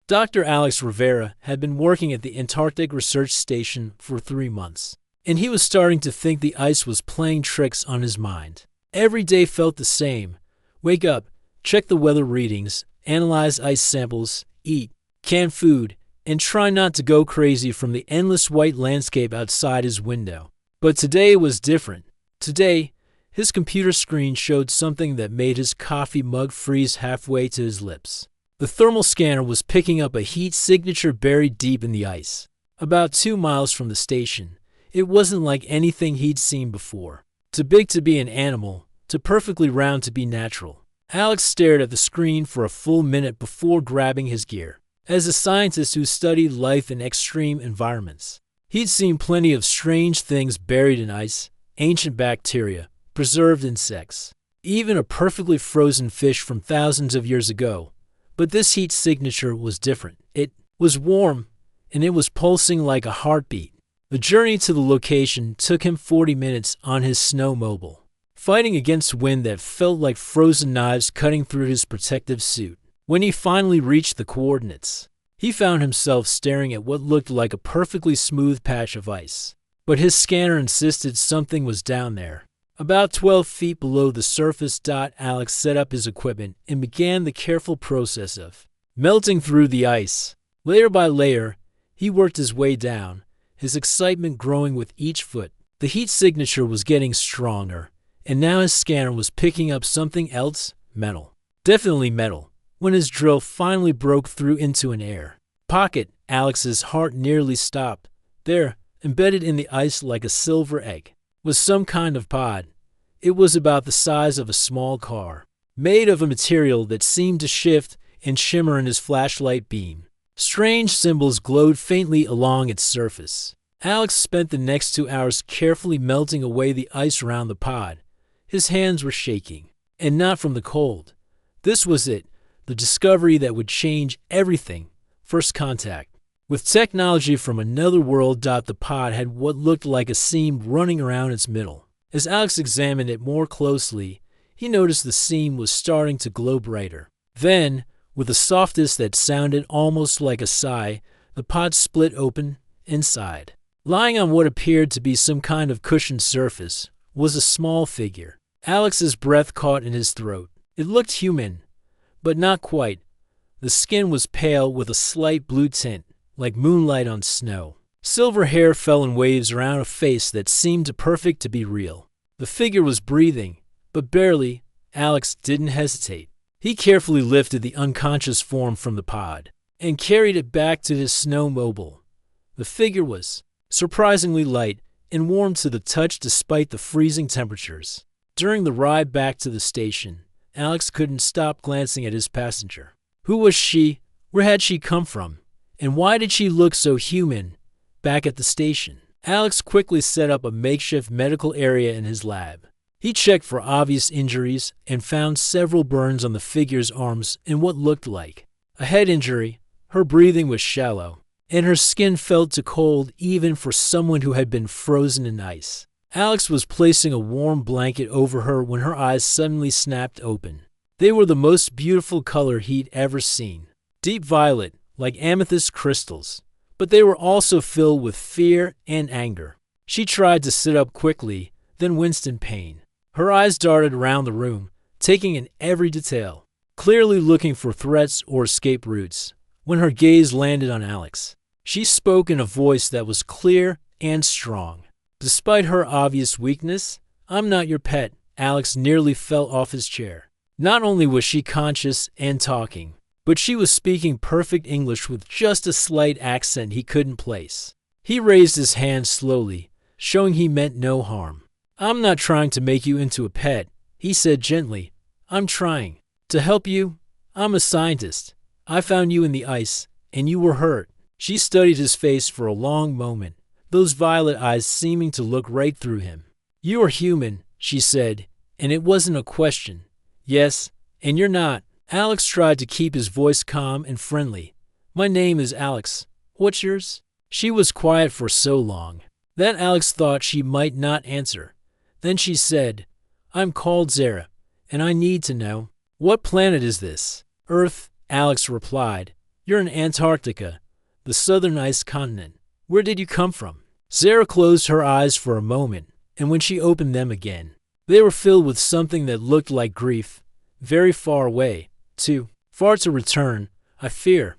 Dr. Alex Rivera had been working at the Antarctic Research Station for 3 months, and he was starting to think the ice was playing tricks on his mind. Every day felt the same. Wake up, check the weather readings, analyze ice samples, eat canned food, and try not to go crazy from the endless white landscape outside his window. But today was different. Today, his computer screen showed something that made his coffee mug freeze halfway to his lips. The thermal scanner was picking up a heat signature buried deep in the ice. About 2 miles from the station, it wasn't like anything he'd seen before. Too big to be an animal, too perfectly round to be natural. Alex stared at the screen for a full minute before grabbing his gear. As a scientist who studied life in extreme environments, he'd seen plenty of strange things buried in ice, ancient bacteria, preserved insects, even a perfectly frozen fish from thousands of years ago. But this heat signature was different. It was warm, and it was pulsing like a heartbeat. The journey to the location took him 40 minutes on his snowmobile, fighting against wind that felt like frozen knives cutting through his protective suit. When he finally reached the coordinates, he found himself staring at what looked like a perfectly smooth patch of ice. But his scanner insisted something was down there. About 12 feet below the surface. Alex set up his equipment and began the careful process of melting through the ice. Layer by layer, he worked his way down, his excitement growing with each foot. The heat signature was getting stronger, and now his scanner was picking up something else. Metal. Definitely metal. When his drill finally broke through into an air pocket, Alex's heart nearly stopped. There, embedded in the ice like a silver egg, was some kind of pod. It was about the size of a small car, made of a material that seemed to shift and shimmer in his flashlight beam. Strange symbols glowed faintly along its surface. Alex spent the next 2 hours carefully melting away the ice around the pod. His hands were shaking, and not from the cold. This was it. The discovery that would change everything. First contact with technology from another world. The pod had what looked like a seam running around its middle. As Alex examined it more closely, he noticed the seam was starting to glow brighter. Then, with a softness that sounded almost like a sigh, the pod split open inside. Lying on what appeared to be some kind of cushioned surface was a small figure. Alex's breath caught in his throat. It looked human, but not quite. The skin was pale with a slight blue tint, like moonlight on snow. Silver hair fell in waves around a face that seemed too perfect to be real. The figure was breathing, but barely. Alex didn't hesitate. He carefully lifted the unconscious form from the pod and carried it back to his snowmobile. The figure was surprisingly light and warm to the touch despite the freezing temperatures. During the ride back to the station, Alex couldn't stop glancing at his passenger. Who was she? Where had she come from? And why did she look so human back at the station? Alex quickly set up a makeshift medical area in his lab. He checked for obvious injuries and found several burns on the figure's arms and what looked like a head injury. Her breathing was shallow, and her skin felt too cold even for someone who had been frozen in ice. Alex was placing a warm blanket over her when her eyes suddenly snapped open. They were the most beautiful color he'd ever seen. Deep violet, like amethyst crystals. But they were also filled with fear and anger. She tried to sit up quickly, then winced in pain. Her eyes darted around the room, taking in every detail, clearly looking for threats or escape routes. When her gaze landed on Alex, she spoke in a voice that was clear and strong. Despite her obvious weakness, I'm not your pet. Alex nearly fell off his chair. Not only was she conscious and talking, but she was speaking perfect English with just a slight accent he couldn't place. He raised his hand slowly, showing he meant no harm. I'm not trying to make you into a pet, he said gently. I'm trying to help you. I'm a scientist. I found you in the ice, and you were hurt. She studied his face for a long moment, those violet eyes seeming to look right through him. You are human, she said, and it wasn't a question. Yes, and you're not. Alex tried to keep his voice calm and friendly. My name is Alex. What's yours? She was quiet for so long that Alex thought she might not answer. Then she said, I'm called Zara, and I need to know. What planet is this? Earth, Alex replied. You're in Antarctica, the southern ice continent. Where did you come from? Zara closed her eyes for a moment, and when she opened them again, they were filled with something that looked like grief. Very far away, too. Far to return, I fear.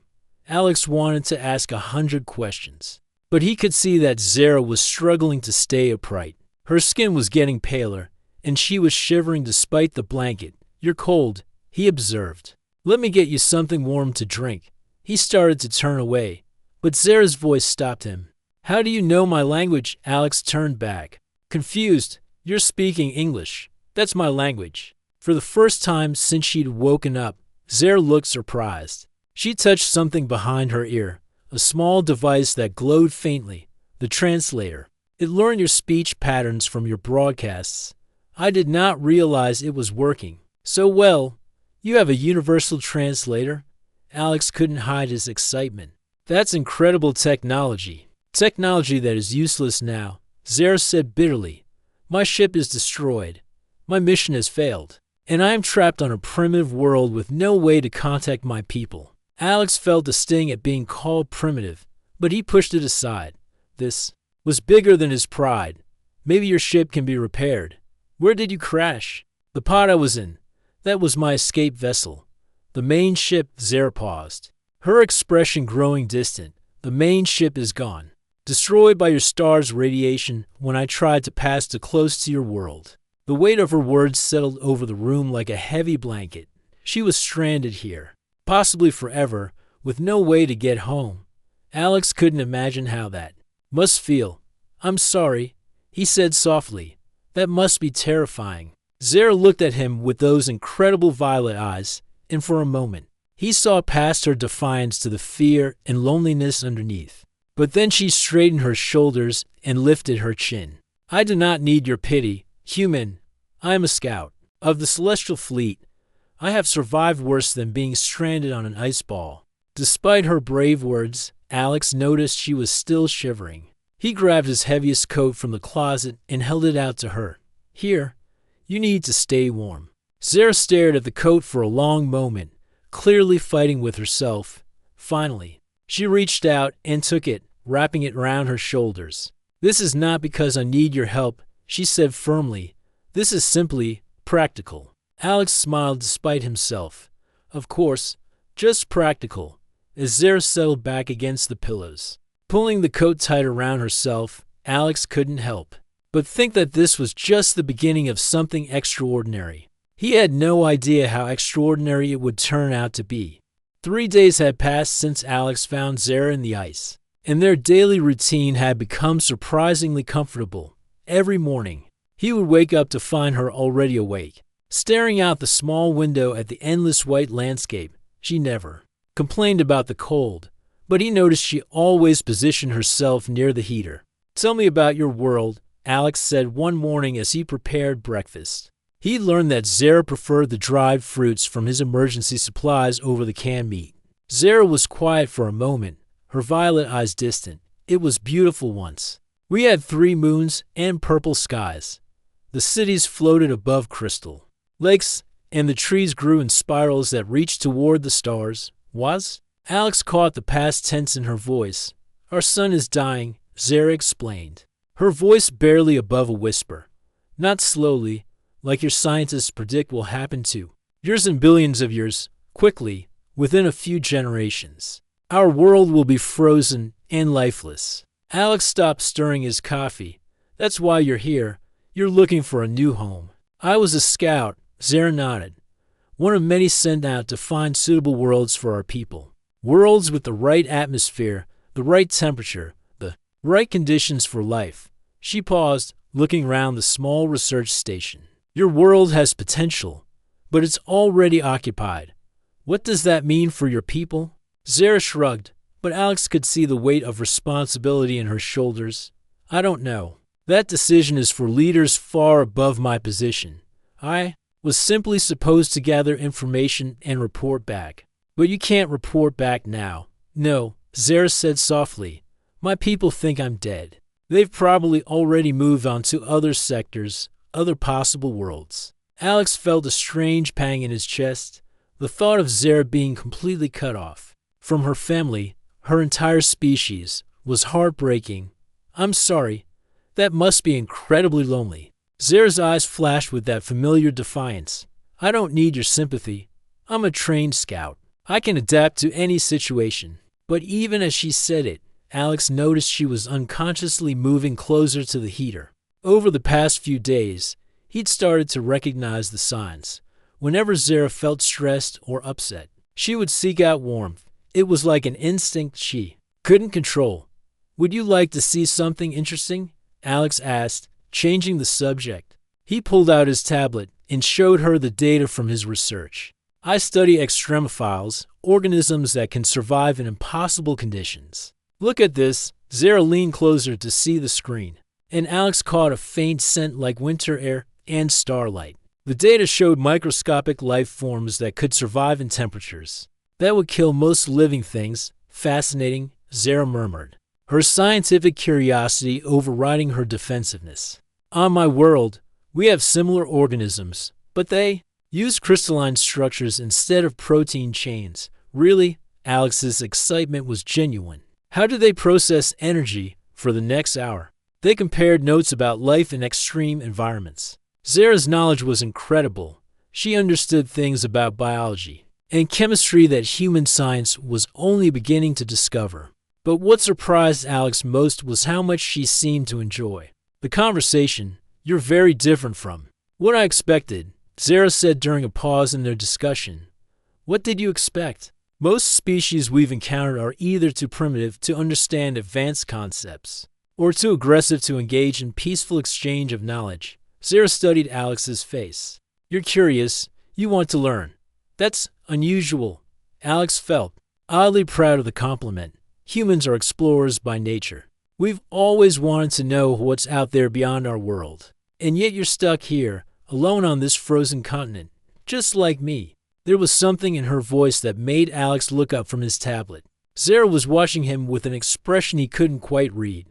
Alex wanted to ask 100 questions, but he could see that Zara was struggling to stay upright. Her skin was getting paler, and she was shivering despite the blanket. You're cold, he observed. Let me get you something warm to drink. He started to turn away, but Zara's voice stopped him. How do you know my language? Alex turned back. Confused. You're speaking English. That's my language. For the first time since she'd woken up, Zara looked surprised. She touched something behind her ear, a small device that glowed faintly, the translator. It learned your speech patterns from your broadcasts. I did not realize it was working so well. You have a universal translator? Alex couldn't hide his excitement. That's incredible technology. Technology that is useless now, Zara said bitterly. My ship is destroyed. My mission has failed, and I am trapped on a primitive world with no way to contact my people. Alex felt a sting at being called primitive, but he pushed it aside. This was bigger than his pride. Maybe your ship can be repaired. Where did you crash? The pod I was in. That was my escape vessel. The main ship. Zara paused, her expression growing distant. The main ship is gone. Destroyed by your star's radiation when I tried to pass too close to your world. The weight of her words settled over the room like a heavy blanket. She was stranded here, possibly forever, with no way to get home. Alex couldn't imagine how that must feel. I'm sorry, he said softly. That must be terrifying. Zara looked at him with those incredible violet eyes, and for a moment, he saw past her defiance to the fear and loneliness underneath. But then she straightened her shoulders and lifted her chin. I do not need your pity, human. I am a scout of the Celestial Fleet. I have survived worse than being stranded on an ice ball. Despite her brave words, Alex noticed she was still shivering. He grabbed his heaviest coat from the closet and held it out to her. Here, you need to stay warm. Zara stared at the coat for a long moment, clearly fighting with herself. Finally, she reached out and took it, wrapping it round her shoulders. This is not because I need your help, she said firmly. This is simply practical. Alex smiled despite himself. Of course, just practical, as Zara settled back against the pillows. Pulling the coat tight around herself, Alex couldn't help but think that this was just the beginning of something extraordinary. He had no idea how extraordinary it would turn out to be. 3 days had passed since Alex found Zara in the ice, and their daily routine had become surprisingly comfortable. Every morning, he would wake up to find her already awake, staring out the small window at the endless white landscape. She never complained about the cold, but he noticed she always positioned herself near the heater. Tell me about your world, Alex said one morning as he prepared breakfast. He learned that Zara preferred the dried fruits from his emergency supplies over the canned meat. Zara was quiet for a moment, her violet eyes distant. It was beautiful once. We had 3 moons and purple skies. The cities floated above crystal lakes, and the trees grew in spirals that reached toward the stars. Was? Alex caught the past tense in her voice. Our sun is dying, Zara explained, her voice barely above a whisper. Not slowly, like your scientists predict will happen to yours and billions of years, quickly, within a few generations. Our world will be frozen and lifeless. Alex stopped stirring his coffee. That's why you're here. You're looking for a new home. I was a scout, Zara nodded. One of many sent out to find suitable worlds for our people. Worlds with the right atmosphere, the right temperature, the right conditions for life. She paused, looking around the small research station. Your world has potential, but it's already occupied. What does that mean for your people? Zara shrugged, but Alex could see the weight of responsibility in her shoulders. I don't know. That decision is for leaders far above my position. I was simply supposed to gather information and report back. But you can't report back now. No, Zara said softly. My people think I'm dead. They've probably already moved on to other sectors, other possible worlds. Alex felt a strange pang in his chest, the thought of Zara being completely cut off. from her family, her entire species, was heartbreaking. I'm sorry. That must be incredibly lonely. Zara's eyes flashed with that familiar defiance. I don't need your sympathy. I'm a trained scout. I can adapt to any situation. But even as she said it, Alex noticed she was unconsciously moving closer to the heater. Over the past few days, he'd started to recognize the signs. Whenever Zara felt stressed or upset, she would seek out warmth. It was like an instinct she couldn't control. Would you like to see something interesting? Alex asked, changing the subject. He pulled out his tablet and showed her the data from his research. I study extremophiles, organisms that can survive in impossible conditions. Look at this. Zara leaned closer to see the screen, and Alex caught a faint scent like winter air and starlight. The data showed microscopic life forms that could survive in temperatures that would kill most living things. Fascinating, Zara murmured, her scientific curiosity overriding her defensiveness. On my world, we have similar organisms, but they use crystalline structures instead of protein chains. Really? Alex's excitement was genuine. How do they process energy for the next hour? They compared notes about life in extreme environments. Zara's knowledge was incredible. She understood things about biology and chemistry that human science was only beginning to discover. But what surprised Alex most was how much she seemed to enjoy the conversation. You're very different from what I expected, Zara said during a pause in their discussion. What did you expect? Most species we've encountered are either too primitive to understand advanced concepts or too aggressive to engage in peaceful exchange of knowledge. Zara studied Alex's face. You're curious. You want to learn. That's unusual. Alex felt oddly proud of the compliment. Humans are explorers by nature. We've always wanted to know what's out there beyond our world. And yet you're stuck here, alone on this frozen continent, just like me. There was something in her voice that made Alex look up from his tablet. Zara was watching him with an expression he couldn't quite read.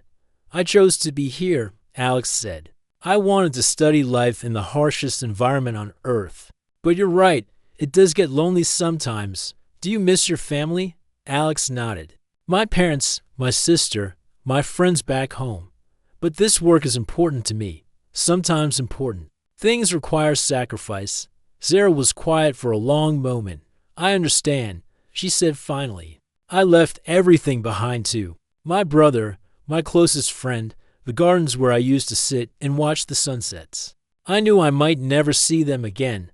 I chose to be here, Alex said. I wanted to study life in the harshest environment on Earth. But you're right, it does get lonely sometimes. Do you miss your family? Alex nodded. My parents, my sister, my friends back home. But this work is important to me, sometimes important. Things require sacrifice. Zara was quiet for a long moment. I understand, she said finally. I left everything behind too. My brother, my closest friend, the gardens where I used to sit and watch the sunsets. I knew I might never see them again.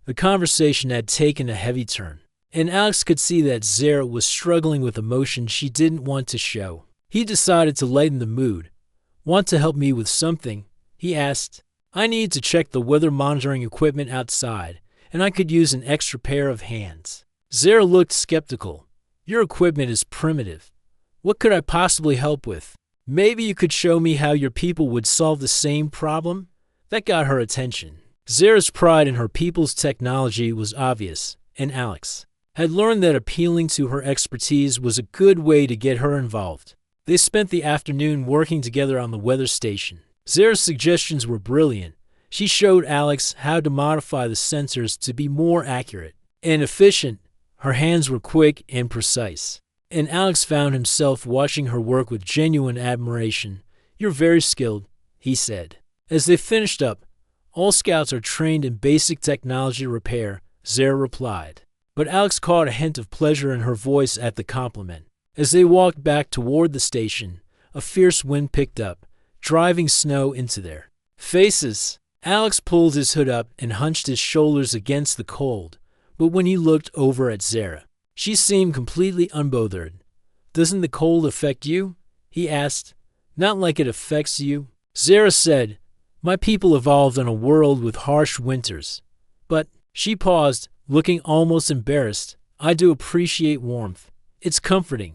The conversation had taken a heavy turn, and Alex could see that Zara was struggling with emotion she didn't want to show. He decided to lighten the mood. Want to help me with something? He asked. I need to check the weather monitoring equipment outside, and I could use an extra pair of hands. Zara looked skeptical. Your equipment is primitive. What could I possibly help with? Maybe you could show me how your people would solve the same problem? That got her attention. Zara's pride in her people's technology was obvious, and Alex had learned that appealing to her expertise was a good way to get her involved. They spent the afternoon working together on the weather station. Zara's suggestions were brilliant. She showed Alex how to modify the sensors to be more accurate and efficient. Her hands were quick and precise, and Alex found himself watching her work with genuine admiration. You're very skilled, he said. As they finished up, all scouts are trained in basic technology repair, Zara replied. But Alex caught a hint of pleasure in her voice at the compliment. As they walked back toward the station, a fierce wind picked up, driving snow into their faces. Alex pulled his hood up and hunched his shoulders against the cold, but when he looked over at Zara, she seemed completely unbothered. Doesn't the cold affect you? He asked. Not like it affects you. Zara said, my people evolved in a world with harsh winters. But, she paused, looking almost embarrassed. I do appreciate warmth. It's comforting.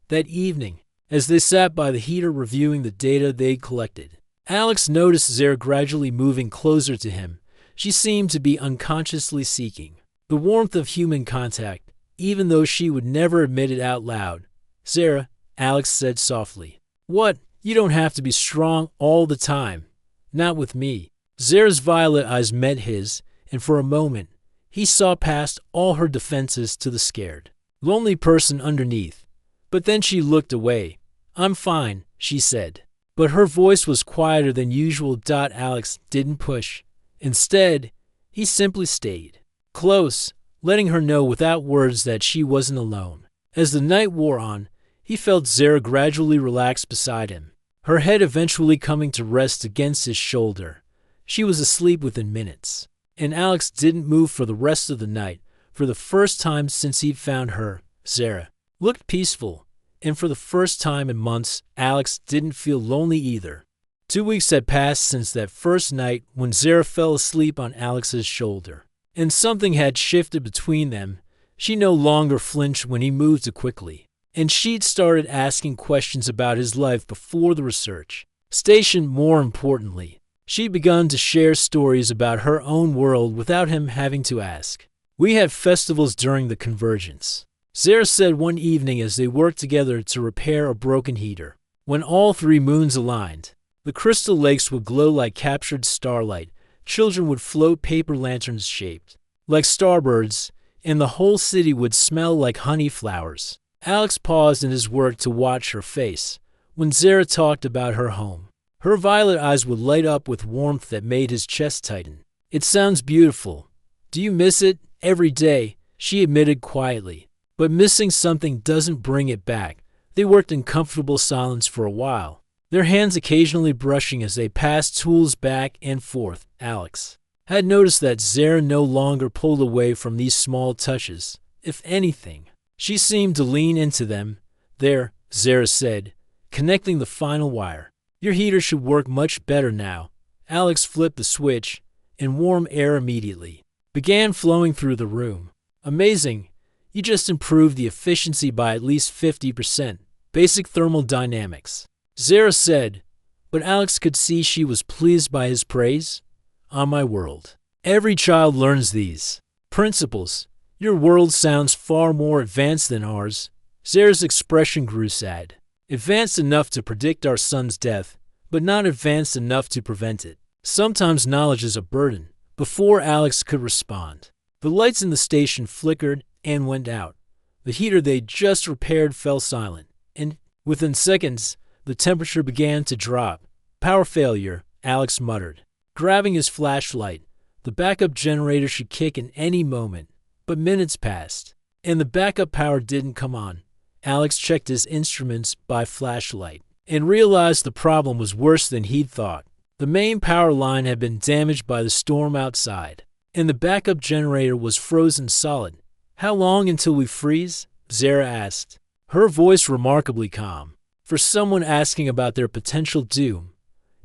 That evening, as they sat by the heater reviewing the data they'd collected, Alex noticed Zara gradually moving closer to him. She seemed to be unconsciously seeking the warmth of human contact, even though she would never admit it out loud. Zara, Alex said softly. What? You don't have to be strong all the time. Not with me. Zara's violet eyes met his, and for a moment, he saw past all her defenses to the scared lonely person underneath. But then she looked away. I'm fine, she said. But her voice was quieter than usual. Alex didn't push. Instead, he simply stayed close, letting her know without words that she wasn't alone. As the night wore on, he felt Zara gradually relax beside him, her head eventually coming to rest against his shoulder. She was asleep within minutes, and Alex didn't move for the rest of the night. For the first time since he'd found her, Zara looked peaceful, and for the first time in months, Alex didn't feel lonely either. 2 weeks had passed since that first night when Zara fell asleep on Alex's shoulder, and something had shifted between them. She no longer flinched when he moved too quickly, and she'd started asking questions about his life before the research station. More importantly, she'd begun to share stories about her own world without him having to ask. We had festivals during the convergence, Zara said one evening as they worked together to repair a broken heater. When all 3 moons aligned, the crystal lakes would glow like captured starlight, children would float paper lanterns shaped like starbirds, and the whole city would smell like honey flowers. Alex paused in his work to watch her face. When Zara talked about her home, her violet eyes would light up with warmth that made his chest tighten. It sounds beautiful. Do you miss it? Every day, she admitted quietly. But missing something doesn't bring it back. They worked in comfortable silence for a while, their hands occasionally brushing as they passed tools back and forth. Alex had noticed that Zara no longer pulled away from these small touches. If anything, she seemed to lean into them. There, Zara said, connecting the final wire. Your heater should work much better now. Alex flipped the switch, and warm air immediately began flowing through the room. Amazing. You just improved the efficiency by at least 50%. Basic thermodynamics, Zara said, but Alex could see she was pleased by his praise. On my world, every child learns these principles. Your world sounds far more advanced than ours. Zara's expression grew sad. Advanced enough to predict our son's death, but not advanced enough to prevent it. Sometimes knowledge is a burden. Before Alex could respond, the lights in the station flickered and went out. The heater they'd just repaired fell silent, and within seconds, the temperature began to drop. Power failure, Alex muttered, grabbing his flashlight. The backup generator should kick in any moment. But minutes passed, and the backup power didn't come on. Alex checked his instruments by flashlight and realized the problem was worse than he'd thought. The main power line had been damaged by the storm outside, and the backup generator was frozen solid. How long until we freeze? Zara asked, her voice remarkably calm for someone asking about their potential doom.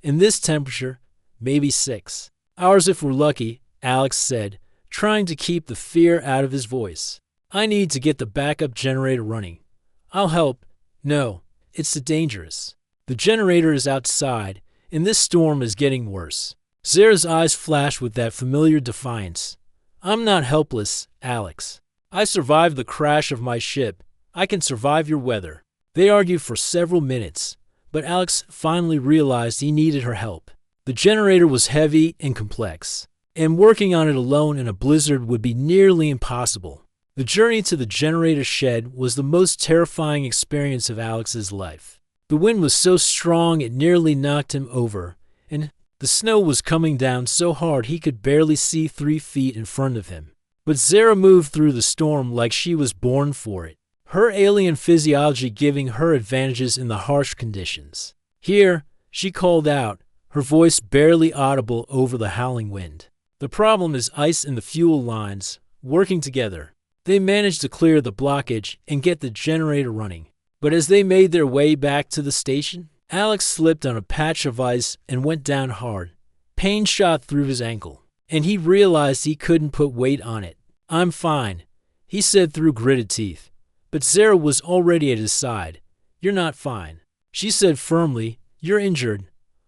In this temperature, maybe 6 hours if we're lucky, Alex said, trying to keep the fear out of his voice. I need to get the backup generator running. I'll help. No, it's too dangerous. The generator is outside, and this storm is getting worse. Zara's eyes flashed with that familiar defiance. I'm not helpless, Alex. I survived the crash of my ship. I can survive your weather. They argued for several minutes, but Alex finally realized he needed her help. The generator was heavy and complex, and working on it alone in a blizzard would be nearly impossible. The journey to the generator shed was the most terrifying experience of Alex's life. The wind was so strong it nearly knocked him over, and the snow was coming down so hard he could barely see 3 feet in front of him. But Zara moved through the storm like she was born for it, her alien physiology giving her advantages in the harsh conditions. Here, she called out, her voice barely audible over the howling wind. The problem is ice in the fuel lines. Working together, they managed to clear the blockage and get the generator running. But as they made their way back to the station, Alex slipped on a patch of ice and went down hard. Pain shot through his ankle, and he realized he couldn't put weight on it. I'm fine, he said through gritted teeth. But Zara was already at his side. You're not fine, she said firmly. You're injured.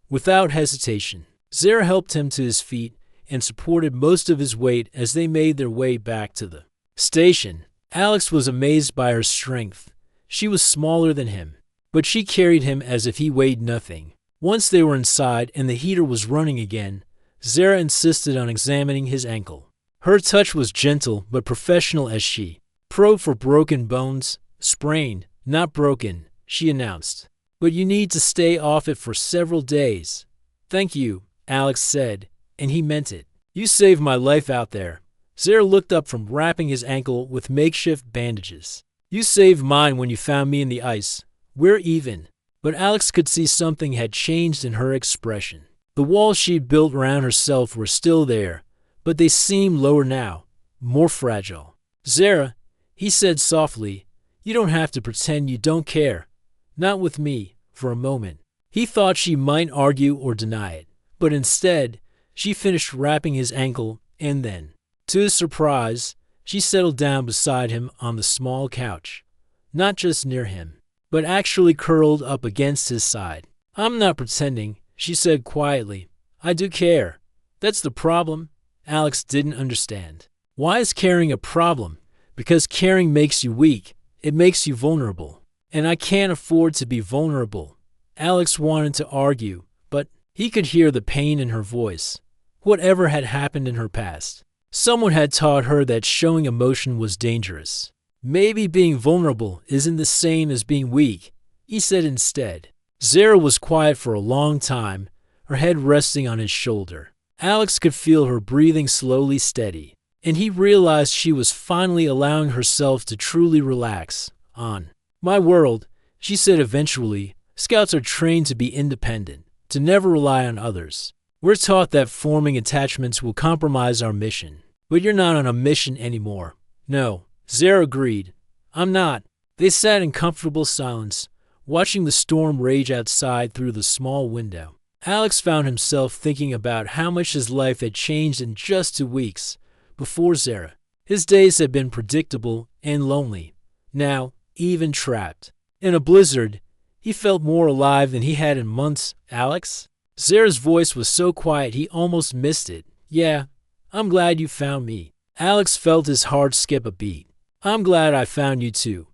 Without hesitation, Zara helped him to his feet and supported most of his weight as they made their way back to the station. Alex was amazed by her strength. She was smaller than him, but she carried him as if he weighed nothing. Once they were inside and the heater was running again, Zara insisted on examining his ankle. Her touch was gentle but professional as she Crow for broken bones, sprained, not broken, she announced. But you need to stay off it for several days. Thank you, Alex said, and he meant it. You saved my life out there. Zara looked up from wrapping his ankle with makeshift bandages. You saved mine when you found me in the ice. We're even. But Alex could see something had changed in her expression. The walls she'd built around herself were still there, but they seemed lower now, more fragile. Zara, he said softly, you don't have to pretend you don't care. Not with me, for a moment. He thought she might argue or deny it, but instead, she finished wrapping his ankle, and then, to his surprise, she settled down beside him on the small couch. Not just near him, but actually curled up against his side. I'm not pretending, she said quietly. I do care. That's the problem. Alex didn't understand. Why is caring a problem? Because caring makes you weak. It makes you vulnerable. And I can't afford to be vulnerable. Alex wanted to argue, but he could hear the pain in her voice. Whatever had happened in her past, someone had taught her that showing emotion was dangerous. Maybe being vulnerable isn't the same as being weak, he said instead. Zara was quiet for a long time, her head resting on his shoulder. Alex could feel her breathing slowly steady, and he realized she was finally allowing herself to truly relax. On my world, she said eventually, scouts are trained to be independent, to never rely on others. We're taught that forming attachments will compromise our mission. But you're not on a mission anymore. No, Zara agreed. I'm not. They sat in comfortable silence, watching the storm rage outside through the small window. Alex found himself thinking about how much his life had changed in just 2 weeks. Before Zara, his days had been predictable and lonely. Now, even trapped in a blizzard, he felt more alive than he had in months. Alex? Zara's voice was so quiet he almost missed it. Yeah, I'm glad you found me. Alex felt his heart skip a beat. I'm glad I found you too.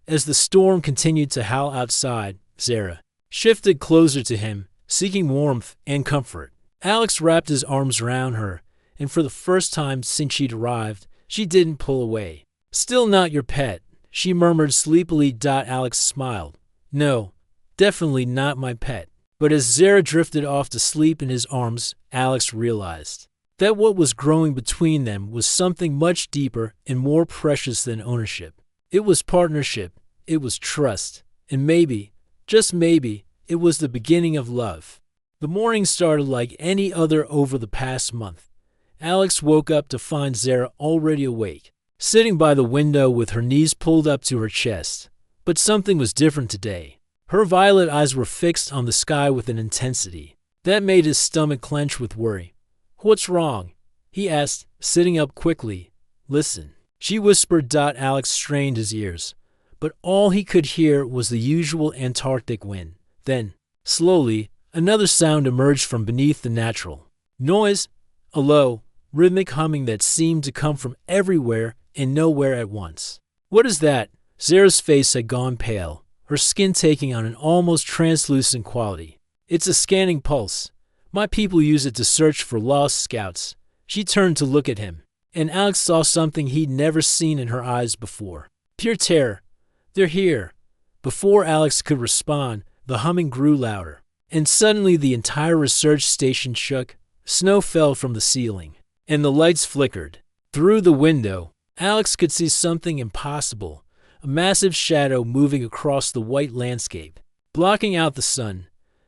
As the storm continued to howl outside, Zara shifted closer to him, seeking warmth and comfort. Alex wrapped his arms around her, and for the first time since she'd arrived, she didn't pull away. Still not your pet, she murmured sleepily. Alex smiled. No, definitely not my pet. But as Zara drifted off to sleep in his arms, Alex realized that what was growing between them was something much deeper and more precious than ownership. It was partnership, it was trust, and maybe, just maybe, it was the beginning of love. The morning started like any other over the past month. Alex woke up to find Zara already awake, sitting by the window with her knees pulled up to her chest. But something was different today. Her violet eyes were fixed on the sky with an intensity that made his stomach clench with worry. What's wrong? He asked, sitting up quickly. Listen, she whispered. Alex strained his ears, but all he could hear was the usual Antarctic wind. Then, slowly, another sound emerged from beneath the natural noise, a low, rhythmic humming that seemed to come from everywhere and nowhere at once. What is that? Zara's face had gone pale, her skin taking on an almost translucent quality. It's a scanning pulse. My people use it to search for lost scouts. She turned to look at him, and Alex saw something he'd never seen in her eyes before. Pure terror. They're here. Before Alex could respond, the humming grew louder, and suddenly the entire research station shook. Snow fell from the ceiling, and the lights flickered. Through the window, Alex could see something impossible. A massive shadow moving across the white landscape, blocking out the sun.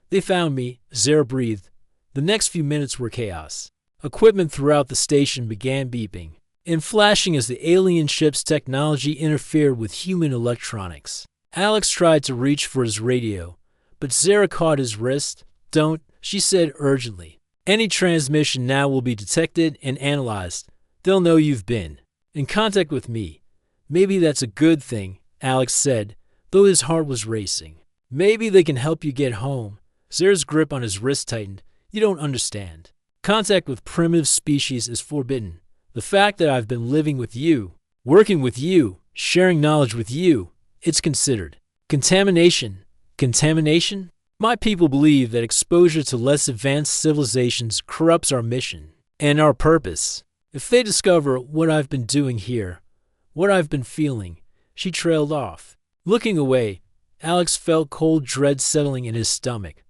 They found me, Zara breathed. The next few minutes were chaos. Equipment throughout the station began beeping and flashing as the alien ship's technology interfered with human electronics. Alex tried to reach for his radio, but Zara caught his wrist. Don't, she said urgently. Any transmission now will be detected and analyzed. They'll know you've been in contact with me. Maybe that's a good thing, Alex said, though his heart was racing. Maybe they can help you get home. Zara's grip on his wrist tightened. You don't understand. Contact with primitive species is forbidden. The fact that I've been living with you, working with you, sharing knowledge with you, it's considered contamination. Contamination? My people believe that exposure to less advanced civilizations corrupts our mission and our purpose. If they discover what I've been doing here, what I've been feeling." She trailed off. Looking away, Alex felt cold dread settling in his stomach.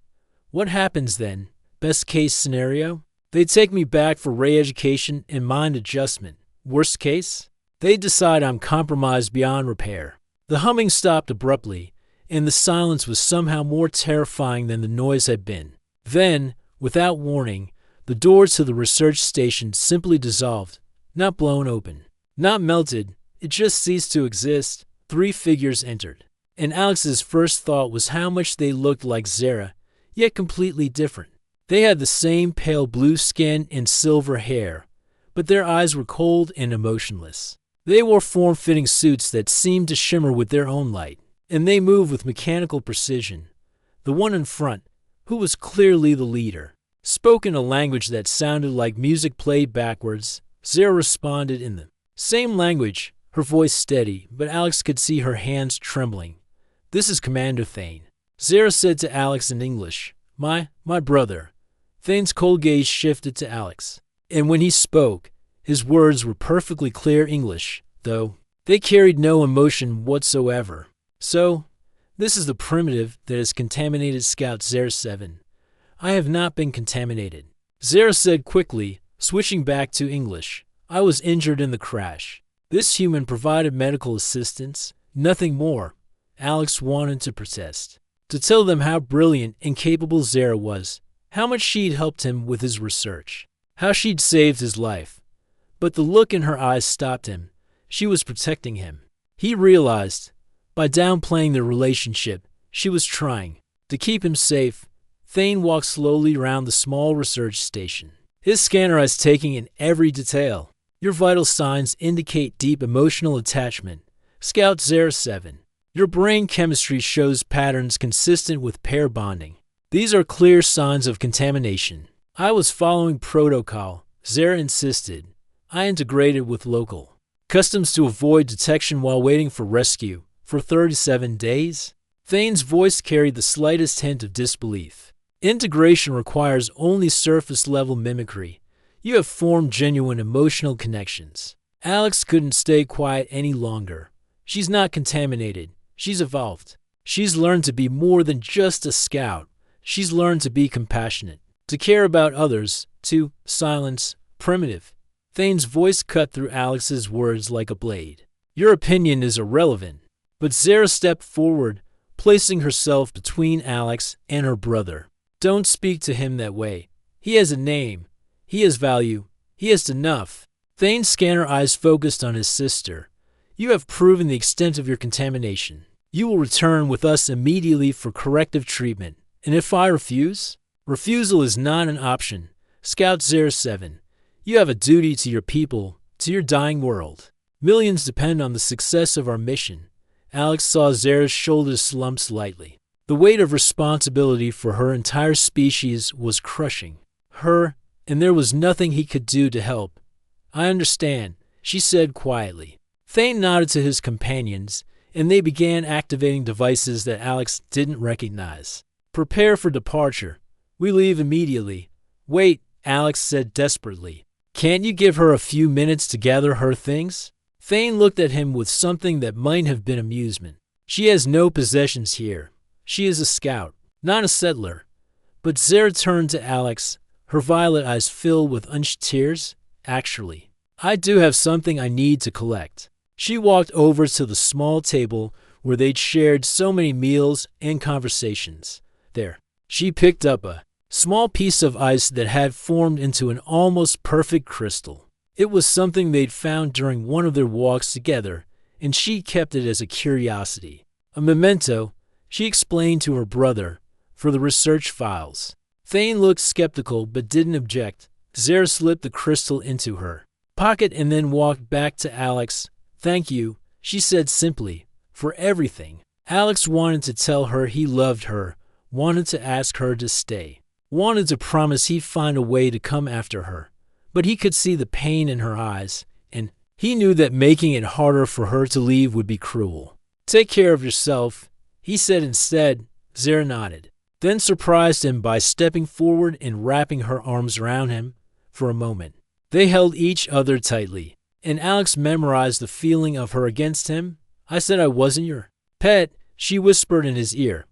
What happens then? Best case scenario? They take me back for re-education and mind adjustment. Worst case? They decide I'm compromised beyond repair. The humming stopped abruptly, and the silence was somehow more terrifying than the noise had been. Then, without warning, the doors to the research station simply dissolved, not blown open, not melted. It just ceased to exist. 3 figures entered, and Alex's first thought was how much they looked like Zara, yet completely different. They had the same pale blue skin and silver hair, but their eyes were cold and emotionless. They wore form-fitting suits that seemed to shimmer with their own light, and they moved with mechanical precision. The one in front, who was clearly the leader, spoke in a language that sounded like music played backwards. Zara responded in the same language, her voice steady, but Alex could see her hands trembling. "This is Commander Thane," Zara said to Alex in English. My brother." Thane's cold gaze shifted to Alex, and when he spoke, his words were perfectly clear English, though they carried no emotion whatsoever. "So, this is the primitive that has contaminated Scout 07. I have not been contaminated," Zara said quickly, switching back to English. "I was injured in the crash. This human provided medical assistance, nothing more." Alex wanted to protest, to tell them how brilliant and capable Zara was, how much she'd helped him with his research, how she'd saved his life. But the look in her eyes stopped him. She was protecting him. He realized, by downplaying their relationship, she was trying to keep him safe. Thane walked slowly around the small research station, his scanner eyes taking in every detail. "Your vital signs indicate deep emotional attachment, Scout 07. Your brain chemistry shows patterns consistent with pair bonding. These are clear signs of contamination." "I was following protocol," Zara insisted. "I integrated with local customs to avoid detection while waiting for rescue for 37 days. Thane's voice carried the slightest hint of disbelief. "Integration requires only surface-level mimicry. You have formed genuine emotional connections." Alex couldn't stay quiet any longer. "She's not contaminated. She's evolved. She's learned to be more than just a scout. She's learned to be compassionate, to care about others, to silence primitive." Thane's voice cut through Alex's words like a blade. "Your opinion is irrelevant." But Zara stepped forward, placing herself between Alex and her brother. "Don't speak to him that way. He has a name. He has value. He has enough." Thane's scanner eyes focused on his sister. "You have proven the extent of your contamination. You will return with us immediately for corrective treatment. And if I refuse?" "Refusal is not an option. Scout 07. You have a duty to your people, to your dying world. Millions depend on the success of our mission." Alex saw Zara's shoulders slump slightly. The weight of responsibility for her entire species was crushing her, and there was nothing he could do to help. "I understand," she said quietly. Thane nodded to his companions, and they began activating devices that Alex didn't recognize. "Prepare for departure. We leave immediately." "Wait," Alex said desperately. "Can't you give her a few minutes to gather her things?" Thane looked at him with something that might have been amusement. "She has no possessions here. She is a scout, not a settler." But Zara turned to Alex, her violet eyes filled with unshed tears. "Actually, I do have something I need to collect." She walked over to the small table where they'd shared so many meals and conversations. There, she picked up a small piece of ice that had formed into an almost perfect crystal. It was something they'd found during one of their walks together, and she kept it as a curiosity. "A memento," she explained to her brother, "for the research files." Thane looked skeptical but didn't object. Zara slipped the crystal into her pocket and then walked back to Alex. "Thank you," she said simply, "for everything." Alex wanted to tell her he loved her, wanted to ask her to stay, wanted to promise he'd find a way to come after her. But he could see the pain in her eyes, and he knew that making it harder for her to leave would be cruel. "Take care of yourself," he said instead. Zara nodded, then surprised him by stepping forward and wrapping her arms around him. For a moment, they held each other tightly. And Alex memorized the feeling of her against him. I said I wasn't your pet, she whispered in his ear.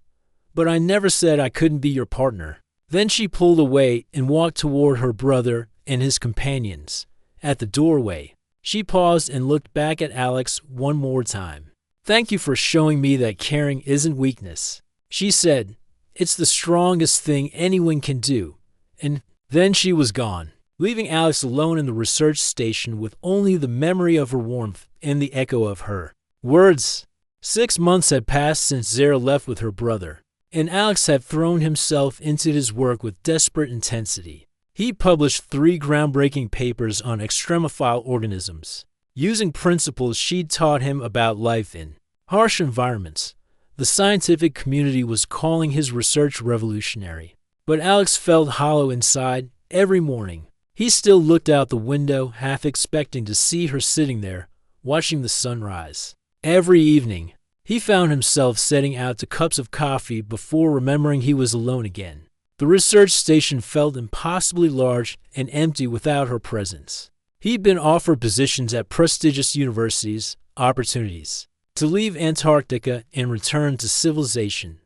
But I never said I couldn't be your partner. Then she pulled away and walked toward her brother and his companions. At the doorway, she paused and looked back at Alex one more time. Thank you for showing me that caring isn't weakness, she said. It's the strongest thing anyone can do. And then she was gone, leaving Alex alone in the research station with only the memory of her warmth and the echo of her words. 6 months had passed since Zara left with her brother, and Alex had thrown himself into his work with desperate intensity. He published 3 groundbreaking papers on extremophile organisms, using principles she'd taught him about life in harsh environments. The scientific community was calling his research revolutionary, but Alex felt hollow inside. Every morning, he still looked out the window, half expecting to see her sitting there, watching the sunrise. Every evening, he found himself setting out to cups of coffee before remembering he was alone again. The research station felt impossibly large and empty without her presence. He'd been offered positions at prestigious universities, opportunities to leave Antarctica and return to civilization,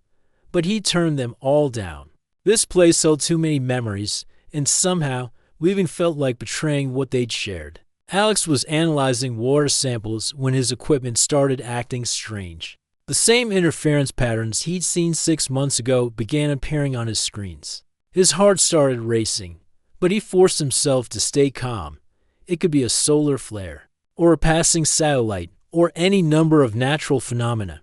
but he turned them all down. This place held too many memories, and somehow, leaving felt like betraying what they'd shared. Alex was analyzing water samples when his equipment started acting strange. The same interference patterns he'd seen 6 months ago began appearing on his screens. His heart started racing, but he forced himself to stay calm. It could be a solar flare, or a passing satellite, or any number of natural phenomena.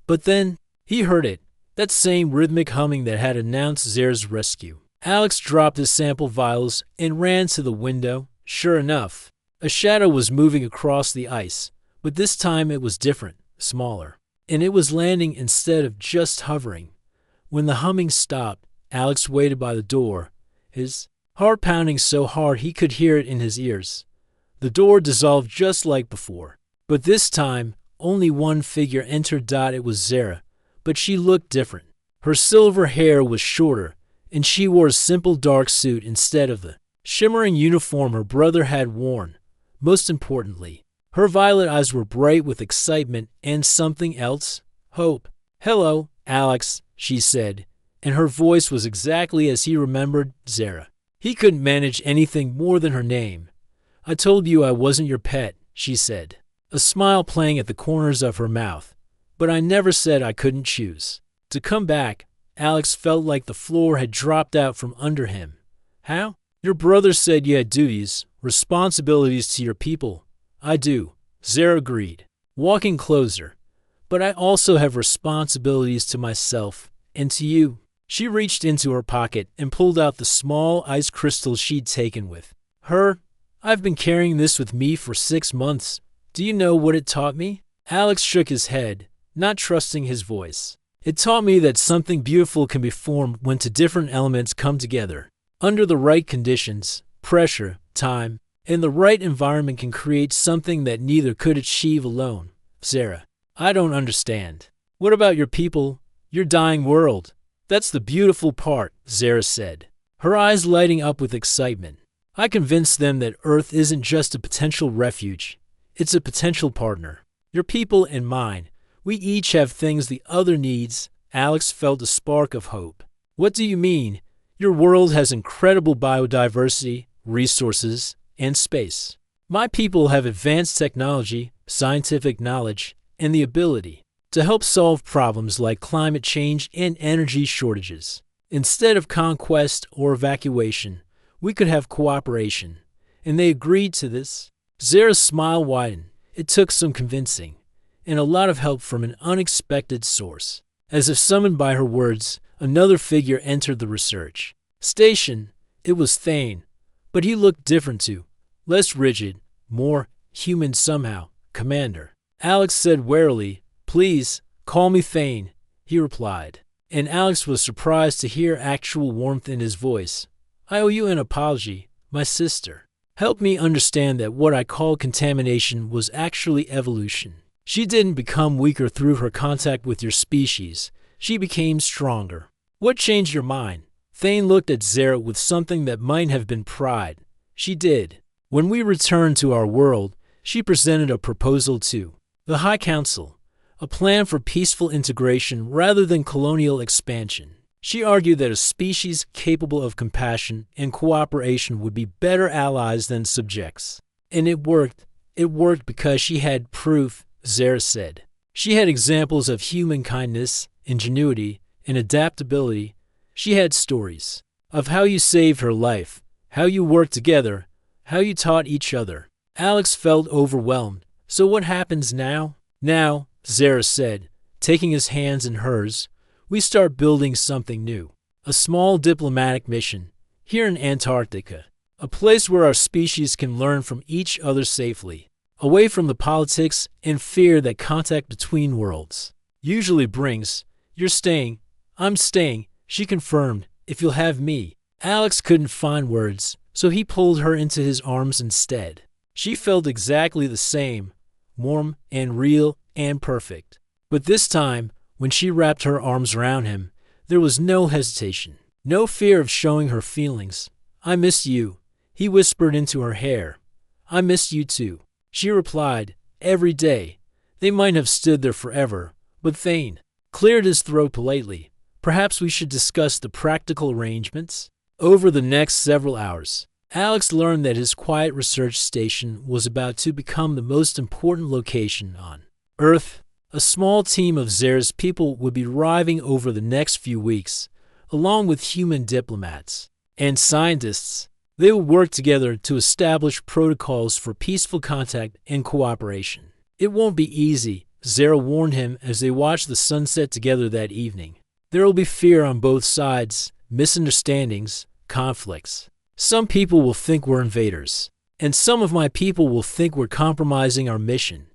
But then, he heard it, that same rhythmic humming that had announced Zara's rescue. Alex dropped his sample vials and ran to the window. Sure enough, a shadow was moving across the ice, but this time it was different, smaller, and it was landing instead of just hovering. When the humming stopped, Alex waited by the door, his heart pounding so hard he could hear it in his ears. The door dissolved just like before, but this time only one figure entered. It was Zara, but she looked different. Her silver hair was shorter, and she wore a simple dark suit instead of the shimmering uniform her brother had worn. Most importantly, her violet eyes were bright with excitement and something else, hope. "Hello, Alex," she said, and her voice was exactly as he remembered Zara. He couldn't manage anything more than her name. "I told you I wasn't your pet," she said, a smile playing at the corners of her mouth. "But I never said I couldn't choose to come back." Alex felt like the floor had dropped out from under him. "How?" "Your brother said you had duties, responsibilities to your people." "I do," Zara agreed, walking closer. "But I also have responsibilities to myself and to you." She reached into her pocket and pulled out the small ice crystal she'd taken with her. "I've been carrying this with me for 6 months. Do you know what it taught me?" Alex shook his head, not trusting his voice. "It taught me that something beautiful can be formed when 2 different elements come together. Under the right conditions, pressure, time, and the right environment can create something that neither could achieve alone." "Zara, I don't understand. What about your people, your dying world?" "That's the beautiful part," Zara said, her eyes lighting up with excitement. "I convinced them that Earth isn't just a potential refuge, it's a potential partner. Your people and mine, we each have things the other needs." Alex felt a spark of hope. "What do you mean?" "Your world has incredible biodiversity, resources, and space. My people have advanced technology, scientific knowledge, and the ability to help solve problems like climate change and energy shortages. Instead of conquest or evacuation, we could have cooperation." And they agreed to this. Zara's smile widened. It took some convincing, and a lot of help from an unexpected source. As if summoned by her words, another figure entered the research station. It was Thane, but he looked different too. Less rigid, more human somehow. "Commander," Alex said warily. "Please, call me Thane," he replied. And Alex was surprised to hear actual warmth in his voice. "I owe you an apology, my sister. Help me understand that what I call contamination was actually evolution. She didn't become weaker through her contact with your species. She became stronger." "What changed your mind?" Thane looked at Zara with something that might have been pride. "She did. When we returned to our world, she presented a proposal to the High Council, a plan for peaceful integration rather than colonial expansion. She argued that a species capable of compassion and cooperation would be better allies than subjects. And it worked. It worked because she had proof, Zara said. She had examples of human kindness, ingenuity, and adaptability. She had stories of how you saved her life, how you worked together, how you taught each other. Alex felt overwhelmed. So what happens now? Now, Zara said, taking his hands in hers, we start building something new. A small diplomatic mission, here in Antarctica. A place where our species can learn from each other safely, away from the politics and fear that contact between worlds usually brings. You're staying. I'm staying, she confirmed, if you'll have me. Alex couldn't find words, so he pulled her into his arms instead. She felt exactly the same, warm and real and perfect. But this time, when she wrapped her arms around him, there was no hesitation, no fear of showing her feelings. I miss you, he whispered into her hair. I miss you too, she replied, every day. They might have stood there forever, but Thane cleared his throat politely. Perhaps we should discuss the practical arrangements. Over the next several hours, Alex learned that his quiet research station was about to become the most important location on Earth. A small team of Zara's people would be arriving over the next few weeks, along with human diplomats and scientists. They would work together to establish protocols for peaceful contact and cooperation. It won't be easy, Zara warned him as they watched the sunset together that evening. There will be fear on both sides, misunderstandings, conflicts. Some people will think we're invaders, and some of my people will think we're compromising our mission.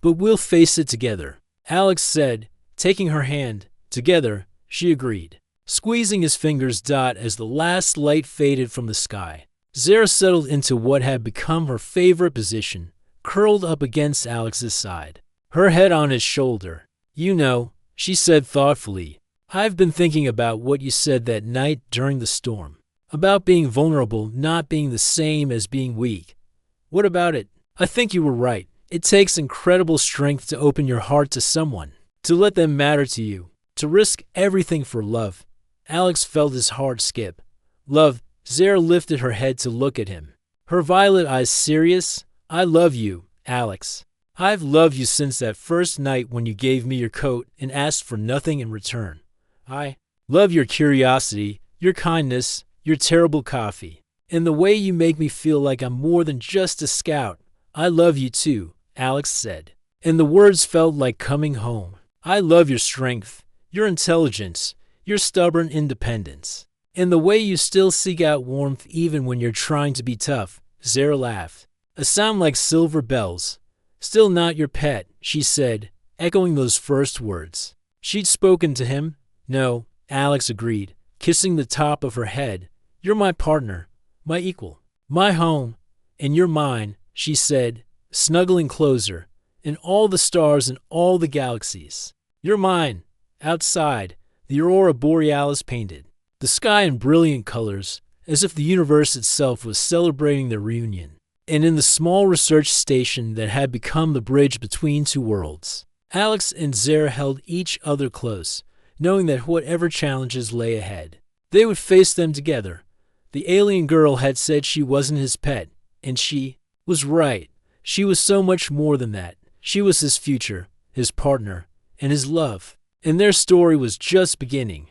But we'll face it together, Alex said, taking her hand. Together, she agreed, squeezing his fingers as the last light faded from the sky. Zara settled into what had become her favorite position, curled up against Alex's side, her head on his shoulder. You know, she said thoughtfully, I've been thinking about what you said that night during the storm, about being vulnerable not being the same as being weak. What about it? I think you were right. It takes incredible strength to open your heart to someone, to let them matter to you, to risk everything for love. Alex felt his heart skip. Love. Zara lifted her head to look at him, her violet eyes serious. I love you, Alex. I've loved you since that first night when you gave me your coat and asked for nothing in return. I love your curiosity, your kindness, your terrible coffee, and the way you make me feel like I'm more than just a scout. I love you too, Alex said, and the words felt like coming home. I love your strength, your intelligence, your stubborn independence, and the way you still seek out warmth even when you're trying to be tough. Zara laughed, a sound like silver bells. Still not your pet, she said, echoing those first words. She'd spoken to him. No, Alex agreed, kissing the top of her head. You're my partner, my equal, my home, and you're mine, she said, snuggling closer, and all the stars and all the galaxies. You're mine. Outside, the aurora borealis painted the sky in brilliant colors, as if the universe itself was celebrating their reunion. And in the small research station that had become the bridge between two worlds, Alex and Zara held each other close, knowing that whatever challenges lay ahead, they would face them together. The alien girl had said she wasn't his pet, and she was right. She was so much more than that. She was his future, his partner, and his love. And their story was just beginning.